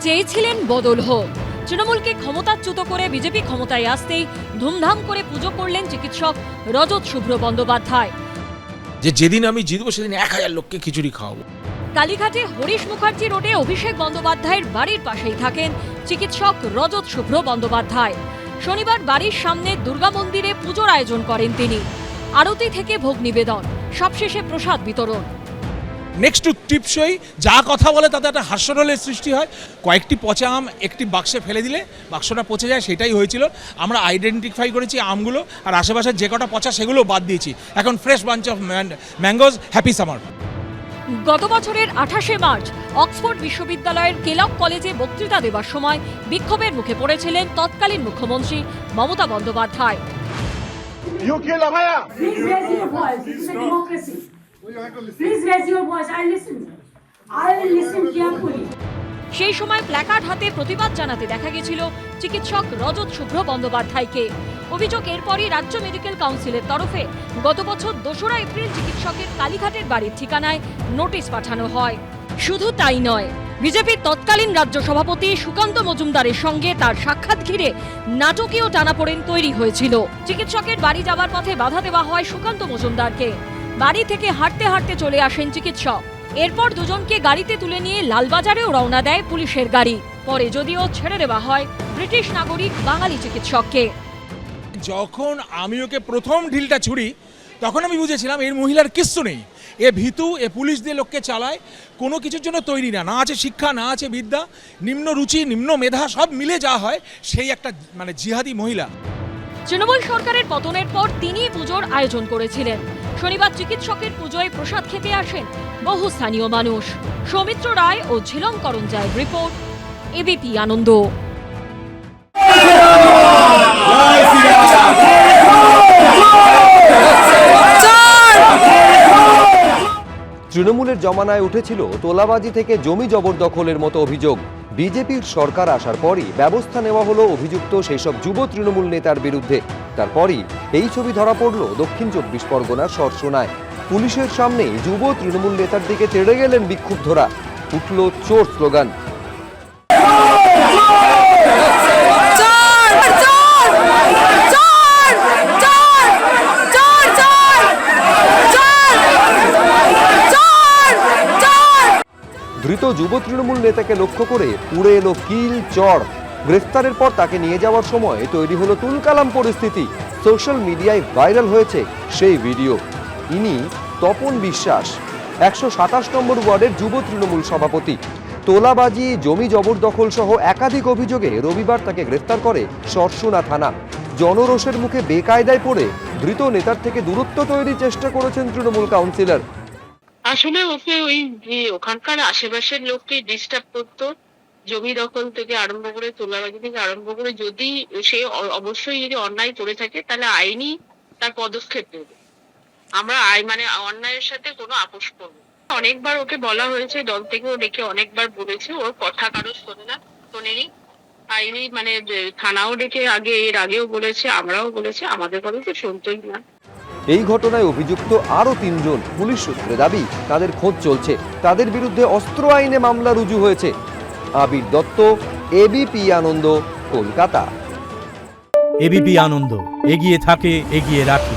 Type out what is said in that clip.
চেয়েছিলেন বদল হোক। তৃণমূলকে ক্ষমতাচ্যুত করে বিজেপি ক্ষমতায় আসতেই ধুমধাম করে পুজো করলেন চিকিৎসক রজত শুভ্র বন্দ্যোপাধ্যায়। যেদিন আমি জিতবো সেদিন 1000 লোককে খিচুড়ি খাওয়াবো। কালীঘাটে হরিশ মুখার্জি রোডে অভিষেক বন্দ্যোপাধ্যায়ের বাড়ির পাশেই থাকেন চিকিৎসক রজত শুভ্র বন্দ্যোপাধ্যায়। শনিবার বাড়ির সামনে দুর্গা মন্দিরে পুজোর আয়োজন করেন তিনি। আরতি থেকে ভোগ নিবেদন, সবশেষে প্রসাদ বিতরণ। নেক্সট টু টিপসই যা কথা বলে তাতে একটা হাস্যরলের সৃষ্টি হয়। কয়েকটি পচা আম একটি বাক্সে ফেলে দিলে বাক্সটা পচে যায়, সেটাই হয়েছিল। আমরা আইডেন্টিফাই করেছি আমগুলো, আর আশেপাশের যে কটা পচা সেগুলো বাদ দিয়েছি। এখন fresh bunch of mangoes, happy summer. গত বছরের 28শে মার্চ অক্সফোর্ড বিশ্ববিদ্যালয়ের কেলগ কলেজে বক্তৃতা দেওয়ার সময় বিক্ষোভের মুখে পড়েছিলেন তৎকালীন মুখ্যমন্ত্রী Mamata Bandyopadhyay. You kill Amaya. Please raise your voice. This is a democracy. Please raise your voice. I listen. I will listen carefully. সেই সময় প্ল্যাকার্ড হাতে প্রতিবাদ জানাতে দেখা গেছিল চিকিৎসক রজত শুভ্র বন্দ্যোপাধ্যায়কে। অভিযোগ এরপরই রাজ্য মেডিকেল কাউন্সিলের তরফে গত বছর 2রা এপ্রিল চিকিৎসকের কালীঘাটের বাড়ির ঠিকানায় নোটিশ পাঠানো হয়। শুধু তাই নয়, বিজেপির তৎকালীন রাজ্য সভাপতি সুকান্ত মজুমদারের সঙ্গে তার সাক্ষাৎ ঘিরে নাটকীয় টানাপোড়েন তৈরি হয়েছিল। চিকিৎসকের বাড়ি যাওয়ার পথে বাধা দেওয়া হয় সুকান্ত মজুমদারকে। বাড়ি থেকে হাঁটতে হাঁটতে চলে আসেন চিকিৎসক। এরপর দুজনকে গাড়িতে তুলে নিয়ে লালবাজারেও রওনা দেয় পুলিশের গাড়ি। পরে যদিও ছেড়ে দেওয়া হয় ব্রিটিশ নাগরিক বাঙালি চিকিৎসককে। যখন আমি ওকে প্রথম ঢিলটা ছুড়ি তখন আমি বুঝেছিলাম এর মহিলার কিচ্ছু নেই। এ ভীতু, এ পুলিশ দিয়ে লোককে চালায়, কোনো কিছুর জন্য তৈরি না। না আছে শিক্ষা, না আছে বিদ্যা, নিম্ন রুচি, নিম্ন মেধা, সব মিলে যা হয় সেই একটা জিহাদি মহিলা। তৃণমূল সরকারের পতনের পর তিনি পুজোর আয়োজন করেছিলেন। শনিবার চিকিৎসকের পুজোয় প্রসাদ খেতে আসেন বহু স্থানীয় মানুষ। সৌমিত্র রায় ও ঝিলম করঞ্জায়ের রিপোর্ট, এবিপি আনন্দ। তৃণমূলের জমানায় উঠেছিল তোলাবাজি থেকে জমি জবরদখলের মতো অভিযোগ। বিজেপির সরকার আসার পরই ব্যবস্থা নেওয়া হলো অভিযুক্ত সেই সব যুব তৃণমূল নেতার বিরুদ্ধে। তারপরই এই ছবি ধরা পড়ল দক্ষিণ 24 পরগনার সরসোনায়। পুলিশের সামনে যুব তৃণমূল নেতার দিকে তেড়ে গেলেন বিক্ষুব্ধরা। উঠল চোর স্লোগান। ধৃত যুব তৃণমূল নেতাকে লক্ষ্য করে পুড়ে এলো কিল, চড়। গ্রেফতারের পর তাকে নিয়ে যাওয়ার সময় তৈরি হলো তুলকালাম পরিস্থিতি। সোশ্যাল মিডিয়ায় ভাইরাল হয়েছে সেই ভিডিও। ইনি তপন বিশ্বাস, 127 নম্বর ওয়ার্ডের যুব তৃণমূল সভাপতি। তোলাবাজি, জমি জবরদখল সহ একাধিক অভিযোগে রবিবার তাকে গ্রেফতার করে সরসোনা থানা। জনরোষের মুখে বেকায়দায় পড়ে ধৃত নেতার থেকে দূরত্ব তৈরির চেষ্টা করেছেন তৃণমূল কাউন্সিলর। আসলে ওকে ওই যে ওখানকার আশেপাশের লোককে ডিস্টার্ব করতো, জমি দখল থেকে আরম্ভ করে তোলাবাজি থেকে আরম্ভ করে। যদি সে অবশ্যই যদি অন্যায় করে থাকে তাহলে আইনি তার পদক্ষেপ নেবে। আমরা অন্যায়ের সাথে কোনো আপোষ করবো। অনেকবার ওকে বলা হয়েছে, দল থেকেও ডেকে অনেকবার বলেছে, ওর কথা কারো শোনেনি। আইনি থানাও ডেকে এর আগেও বলেছে, আমরাও বলেছি, আমাদের কথা তো শুনতোই না। এই ঘটনায় অভিযুক্ত আরো 3 জন। পুলিশ সূত্রে দাবি তাদের খোঁজ চলছে। তাদের বিরুদ্ধে অস্ত্র আইনে মামলা রুজু হয়েছে। আবির দত্ত, এবিপি আনন্দ, কলকাতা। এবিপি আনন্দ, এগিয়ে থাকে, এগিয়ে রাখে।